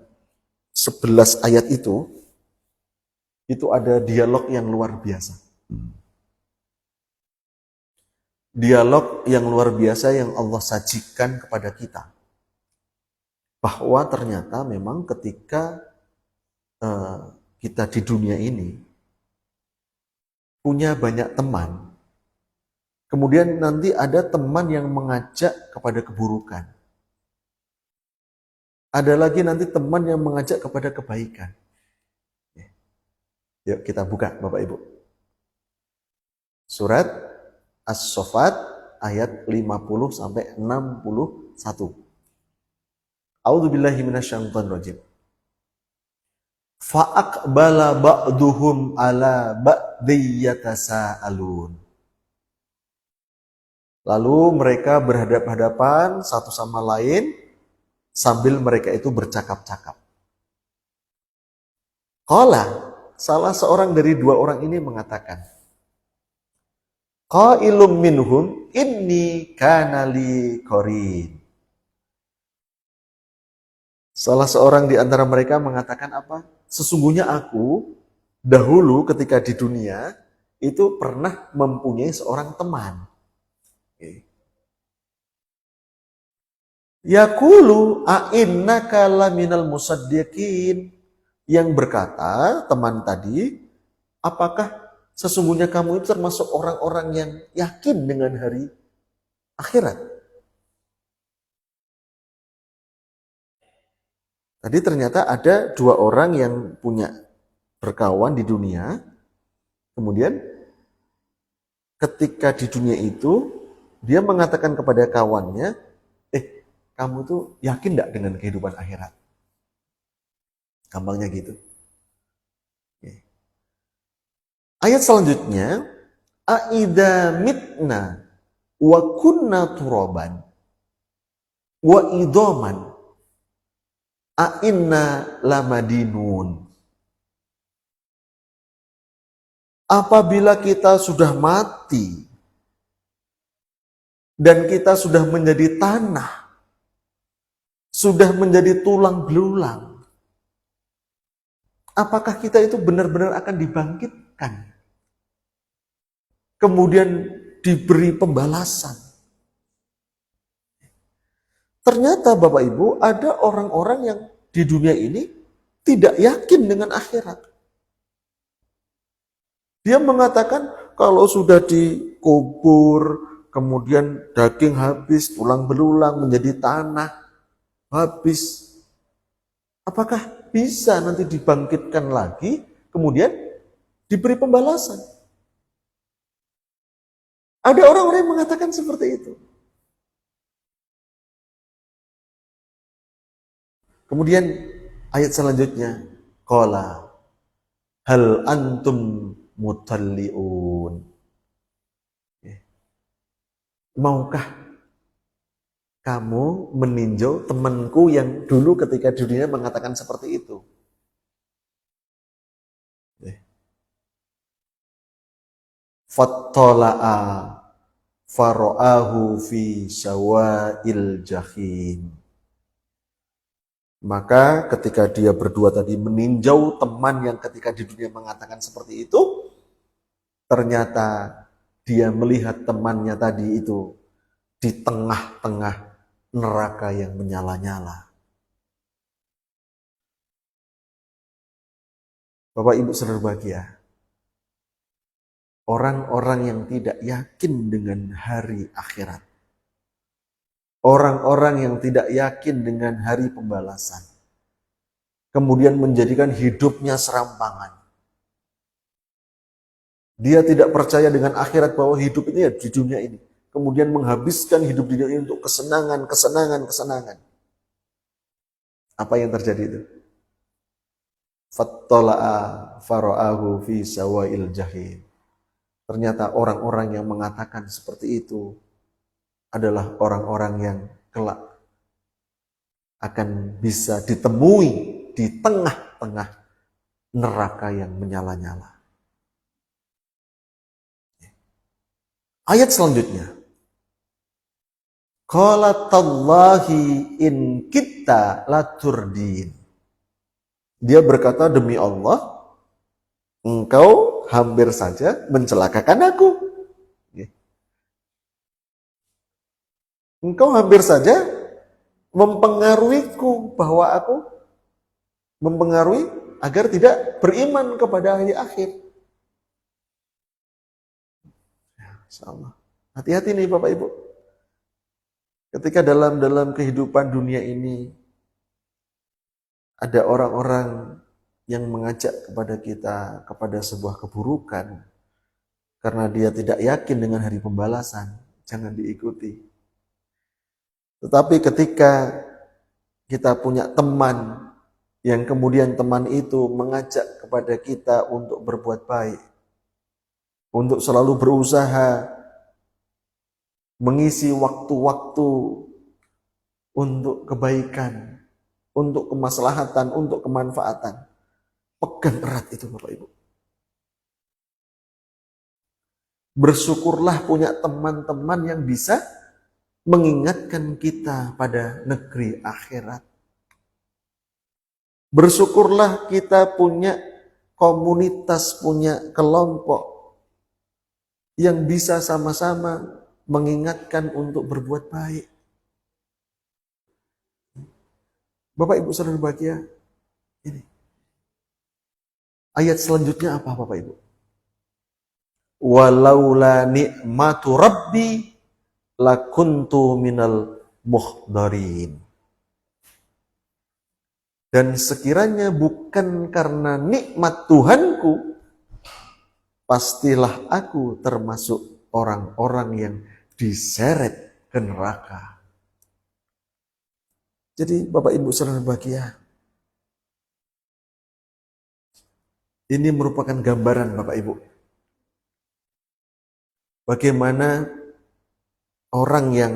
Speaker 1: 11 ayat itu ada dialog yang luar biasa. Dialog yang luar biasa yang Allah sajikan kepada kita. Bahwa ternyata memang ketika kita di dunia ini punya banyak teman, kemudian nanti ada teman yang mengajak kepada keburukan. Ada lagi nanti teman yang mengajak kepada kebaikan. Yuk kita buka Bapak Ibu. Surat As-Saffat ayat 50 sampai 61. A'udzubillahi minasyaitonirrajim. Fa'aqbala ba'duhum ala ba'di yatasaalun. Lalu mereka berhadap-hadapan satu sama lain sambil mereka itu bercakap-cakap. Qala, salah seorang dari dua orang ini mengatakan, qailum minhum inni kana li qarin. Salah seorang di antara mereka mengatakan apa? Sesungguhnya aku dahulu ketika di dunia itu pernah mempunyai seorang teman. Yaqulu a'innaka laminal musaddiqin, yang berkata teman tadi, apakah sesungguhnya kamu itu termasuk orang-orang yang yakin dengan hari akhirat? Tadi ternyata ada dua orang yang punya berkawan di dunia, kemudian ketika di dunia itu dia mengatakan kepada kawannya, kamu tuh yakin enggak dengan kehidupan akhirat? Gampangnya gitu. Ayat selanjutnya, A'idha mitna wa kunna turaban wa idoman a'inna lamadinun. Apabila kita sudah mati dan kita sudah menjadi tanah, sudah menjadi tulang belulang, apakah kita itu benar-benar akan dibangkitkan? Kemudian diberi pembalasan. Ternyata Bapak Ibu, ada orang-orang yang di dunia ini tidak yakin dengan akhirat. Dia mengatakan kalau sudah dikubur, kemudian daging habis, tulang belulang menjadi tanah, habis. Apakah bisa nanti dibangkitkan lagi, kemudian diberi pembalasan? Ada orang-orang yang mengatakan seperti itu. Kemudian ayat selanjutnya, qala hal antum mutalliun. Maukah kamu meninjau temanku yang dulu ketika dunia mengatakan seperti itu? Fattala'a fara'ahu fi sawa'il jahim. Maka ketika dia berdua tadi meninjau teman yang ketika di dunia mengatakan seperti itu, ternyata dia melihat temannya tadi itu di tengah-tengah neraka yang menyala-nyala. Bapak Ibu saudara bahagia, orang-orang yang tidak yakin dengan hari akhirat, orang-orang yang tidak yakin dengan hari pembalasan, kemudian menjadikan hidupnya serampangan. Dia tidak percaya dengan akhirat bahwa hidup ini ya di dunia ini. Kemudian menghabiskan hidup di dunia ini untuk kesenangan, kesenangan, kesenangan. Apa yang terjadi itu? Fattala'a fara'ahu fi sawa'il jahim. Ternyata orang-orang yang mengatakan seperti itu adalah orang-orang yang kelak akan bisa ditemui di tengah-tengah neraka yang menyala-nyala. Ayat selanjutnya. Qala tallahi in kita laturdin. Dia berkata, demi Allah, engkau hampir saja mencelakakan aku. Engkau hampir saja mempengaruhiku bahwa aku mempengaruhi agar tidak beriman kepada hari akhir. Insyaallah. Hati-hati nih Bapak Ibu. Ketika dalam kehidupan dunia ini ada orang-orang yang mengajak kepada kita kepada sebuah keburukan karena dia tidak yakin dengan hari pembalasan, jangan diikuti. Tetapi ketika kita punya teman yang kemudian teman itu mengajak kepada kita untuk berbuat baik, untuk selalu berusaha mengisi waktu-waktu untuk kebaikan, untuk kemaslahatan, untuk kemanfaatan. Pegang erat itu Bapak Ibu. Bersyukurlah punya teman-teman yang bisa mengingatkan kita pada negeri akhirat. Bersyukurlah kita punya komunitas, punya kelompok yang bisa sama-sama mengingatkan untuk berbuat baik. Bapak Ibu saudara bahagia, ini. Ayat selanjutnya apa Bapak Ibu? Walaula ni'matu rabbi lakuntu minal muhdarin. Dan sekiranya bukan karena nikmat Tuhanku, pastilah aku termasuk orang-orang yang diseret ke neraka. Jadi Bapak Ibu saudara bahagia, ini merupakan gambaran Bapak Ibu. Bagaimana orang yang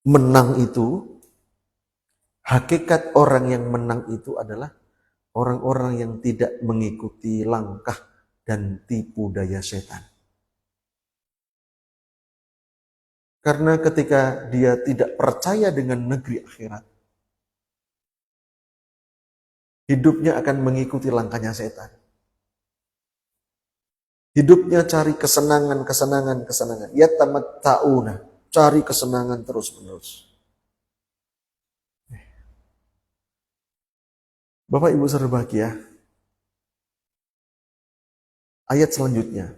Speaker 1: menang itu, hakikat orang yang menang itu adalah orang-orang yang tidak mengikuti langkah dan tipu daya setan. Karena ketika dia tidak percaya dengan negeri akhirat, hidupnya akan mengikuti langkahnya setan. Hidupnya cari kesenangan. Yatamatta'una, cari kesenangan terus-menerus. Bapak Ibu saudara bahagia, Ayat selanjutnya.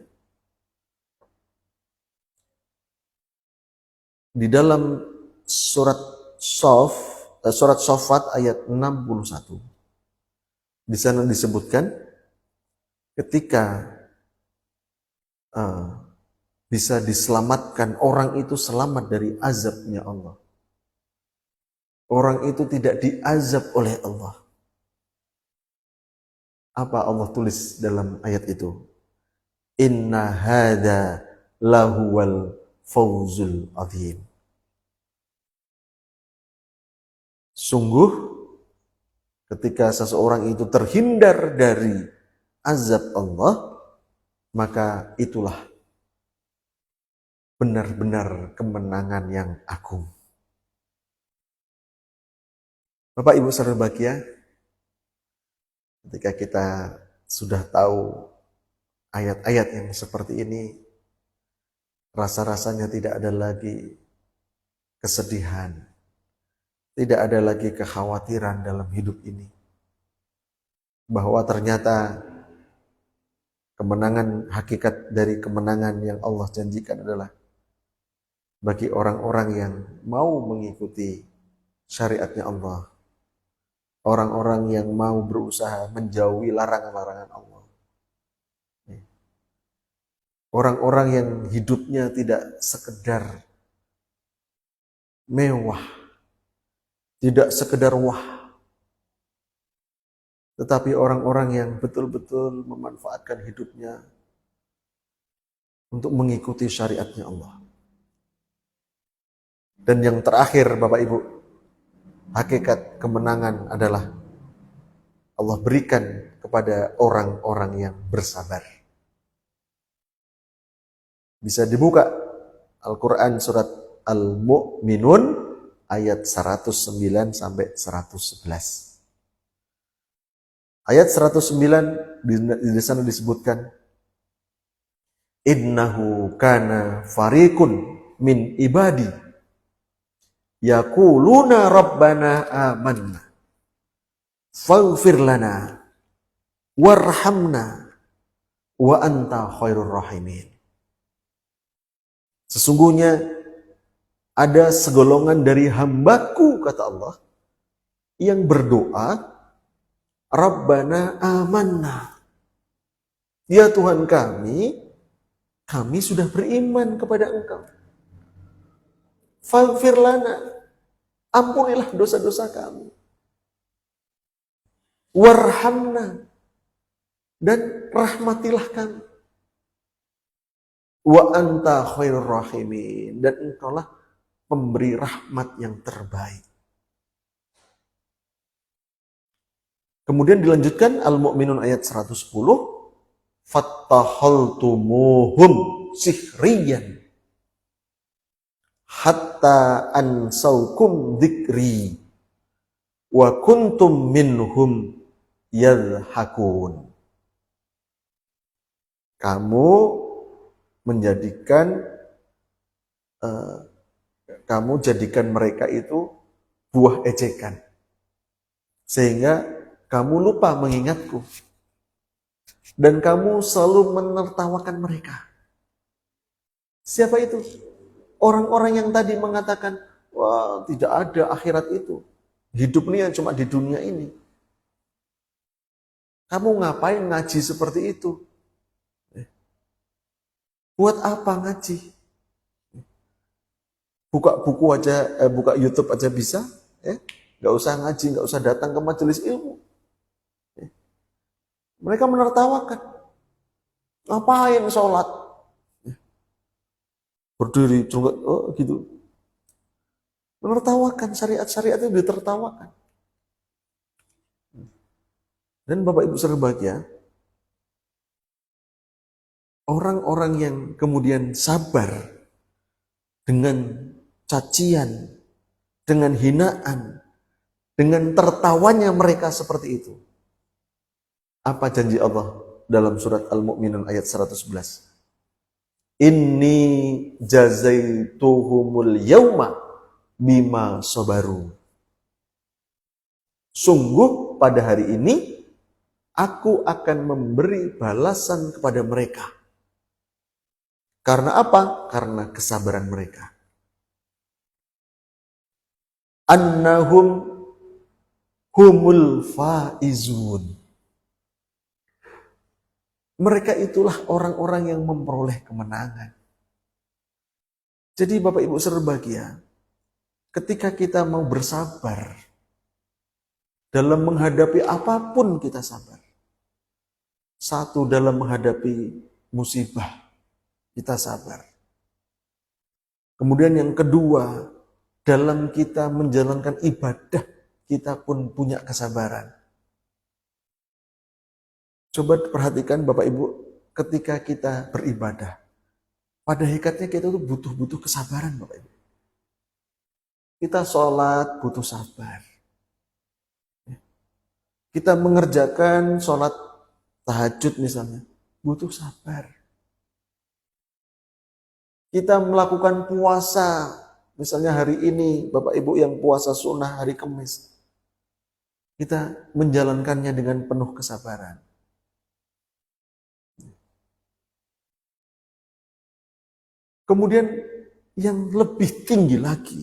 Speaker 1: Di dalam surat Shaffat ayat 61. Di sana disebutkan ketika bisa diselamatkan, orang itu selamat dari azabnya Allah. Orang itu tidak diazab oleh Allah. Apa Allah tulis dalam ayat itu? Inna hadza lahuwal fawzul azim. Sungguh ketika seseorang itu terhindar dari azab Allah, maka itulah benar-benar kemenangan yang agung. Bapak Ibu saudara bahagia, ketika kita sudah tahu ayat-ayat yang seperti ini, rasa-rasanya tidak ada lagi kesedihan, tidak ada lagi kekhawatiran dalam hidup ini. Bahwa ternyata kemenangan, hakikat dari kemenangan yang Allah janjikan adalah bagi orang-orang yang mau mengikuti syariatnya Allah. Orang-orang yang mau berusaha menjauhi larangan-larangan Allah. Orang-orang yang hidupnya tidak sekedar mewah, tidak sekedar wah, tetapi orang-orang yang betul-betul memanfaatkan hidupnya untuk mengikuti syariatnya Allah. Dan yang terakhir Bapak Ibu, hakikat kemenangan adalah Allah berikan kepada orang-orang yang bersabar. Bisa dibuka Al-Quran surat Al-Mu'minun ayat 109 sampai 111. Ayat 109 di sana disebutkan, Innahu kana fariqun min ibadi yaquluna rabbana amanna faghfir lana warhamna wa anta khairur rahimin. Sesungguhnya ada segolongan dari hambaku, kata Allah, yang berdoa, Rabbana amanna. Ya Tuhan kami sudah beriman kepada Engkau. Faghfir lana, ampunilah dosa-dosa kami. Warhamna, dan rahmatilah kami. Wa anta khairur rahimin, dan Engkaulah pemberi rahmat yang terbaik. Kemudian dilanjutkan Al-Mu'minun ayat 110, fattahaltumuhum sihriyan hatta ansaukum dzikri wa kuntum minhum yadhakun. Kamu jadikan mereka itu buah ejekan, sehingga kamu lupa mengingatku, dan kamu selalu menertawakan mereka. Siapa itu? Orang-orang yang tadi mengatakan, wah, tidak ada akhirat itu, hidup ini cuma di dunia ini. Kamu ngapain ngaji seperti itu? Buat apa ngaji? Buka buku aja, buka YouTube aja bisa, nggak usah ngaji, nggak usah datang ke majelis ilmu. Mereka menertawakan. Ngapain sholat? Berdiri, gitu. Menertawakan, syariat-syariat itu ditertawakan. Dan Bapak Ibu saudara bahagia, orang-orang yang kemudian sabar dengan cacian, dengan hinaan, dengan tertawanya mereka seperti itu. Apa janji Allah dalam surat Al-Mu'minun ayat 111? Inni jazaituhumul yawma bima sabaru. Sungguh pada hari ini Aku akan memberi balasan kepada mereka. Karena apa? Karena kesabaran mereka. Annahum humul faizun. Mereka itulah orang-orang yang memperoleh kemenangan. Jadi Bapak Ibu berbahagia, ketika kita mau bersabar, dalam menghadapi apapun kita sabar. Satu, dalam menghadapi musibah, kita sabar. Kemudian yang kedua, dalam kita menjalankan ibadah, kita pun punya kesabaran. Coba perhatikan Bapak Ibu, ketika kita beribadah, pada hakikatnya kita tuh butuh kesabaran Bapak Ibu. Kita sholat butuh sabar. Kita mengerjakan sholat tahajud misalnya, butuh sabar. Kita melakukan puasa, misalnya hari ini Bapak Ibu yang puasa sunnah hari Kamis, kita menjalankannya dengan penuh kesabaran. Kemudian yang lebih tinggi lagi,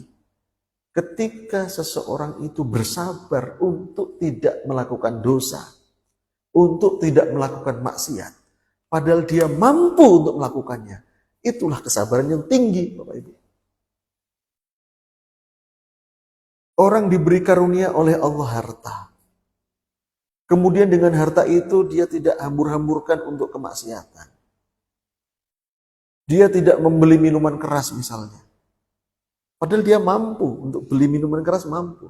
Speaker 1: ketika seseorang itu bersabar untuk tidak melakukan dosa, untuk tidak melakukan maksiat, padahal dia mampu untuk melakukannya, itulah kesabaran yang tinggi, Bapak Ibu. Orang diberi karunia oleh Allah harta. Kemudian dengan harta itu dia tidak hambur-hamburkan untuk kemaksiatan. Dia tidak membeli minuman keras misalnya. Padahal dia mampu untuk beli minuman keras, mampu.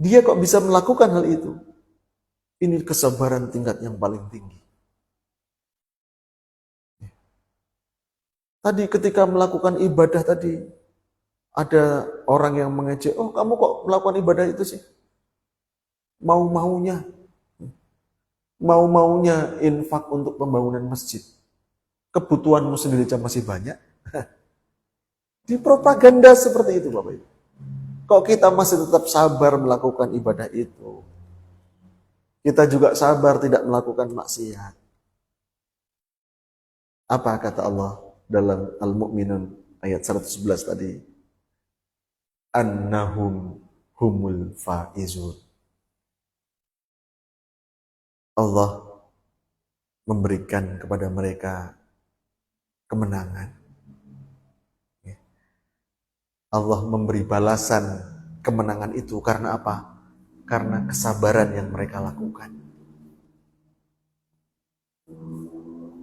Speaker 1: Dia kok bisa melakukan hal itu? Ini kesabaran tingkat yang paling tinggi. Tadi ketika melakukan ibadah tadi, ada orang yang mengejek, oh kamu kok melakukan ibadah itu sih? Mau-maunya infak untuk pembangunan masjid. Kebutuhanmu sendiri aja masih banyak. Di propaganda seperti itu Bapak Ibu. Kok kita masih tetap sabar melakukan ibadah itu? Kita juga sabar tidak melakukan maksiat. Apa kata Allah dalam Al-Mu'minun ayat 111 tadi? Annahum humul faizun. Allah memberikan kepada mereka kemenangan. Allah memberi balasan kemenangan itu karena apa? Karena kesabaran yang mereka lakukan.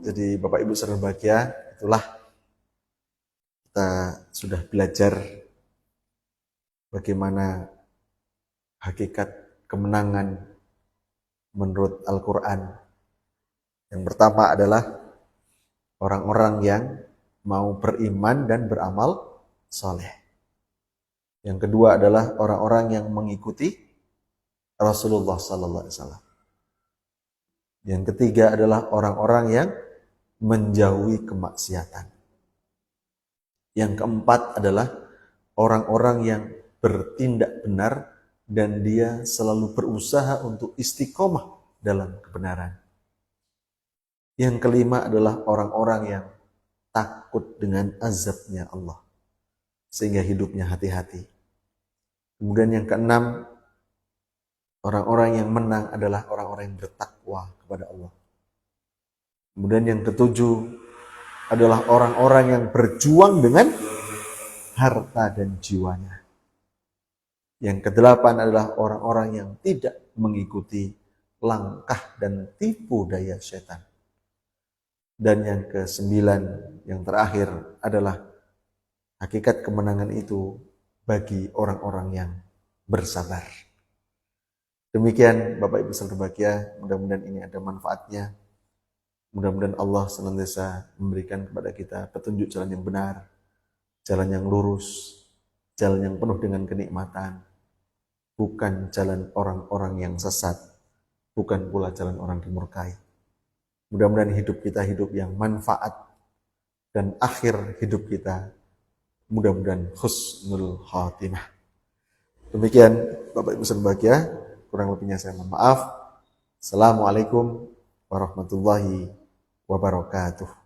Speaker 1: Jadi Bapak Ibu saudara bahagia, itulah kita sudah belajar bagaimana hakikat kemenangan menurut Al-Quran. Yang pertama adalah orang-orang yang mau beriman dan beramal soleh. Yang kedua adalah orang-orang yang mengikuti Rasulullah SAW. Yang ketiga adalah orang-orang yang menjauhi kemaksiatan. Yang keempat adalah orang-orang yang bertindak benar dan dia selalu berusaha untuk istiqomah dalam kebenaran. Yang kelima adalah orang-orang yang takut dengan azabnya Allah, sehingga hidupnya hati-hati. Kemudian yang keenam, orang-orang yang menang adalah orang-orang yang bertakwa kepada Allah. Kemudian yang ketujuh adalah orang-orang yang berjuang dengan harta dan jiwanya. Yang kedelapan adalah orang-orang yang tidak mengikuti langkah dan tipu daya setan. Dan yang kesembilan, yang terakhir adalah hakikat kemenangan itu bagi orang-orang yang bersabar. Demikian Bapak Ibu saudara bahagia, mudah-mudahan ini ada manfaatnya. Mudah-mudahan Allah senantiasa memberikan kepada kita petunjuk jalan yang benar, jalan yang lurus, jalan yang penuh dengan kenikmatan, bukan jalan orang-orang yang sesat, bukan pula jalan orang dimurkai. Mudah-mudahan hidup kita hidup yang manfaat, dan akhir hidup kita mudah-mudahan husnul khatimah. Demikian Bapak Ibu saudara bahagia, kurang lebihnya saya mohon maaf. Assalamualaikum warahmatullahi wabarakatuh.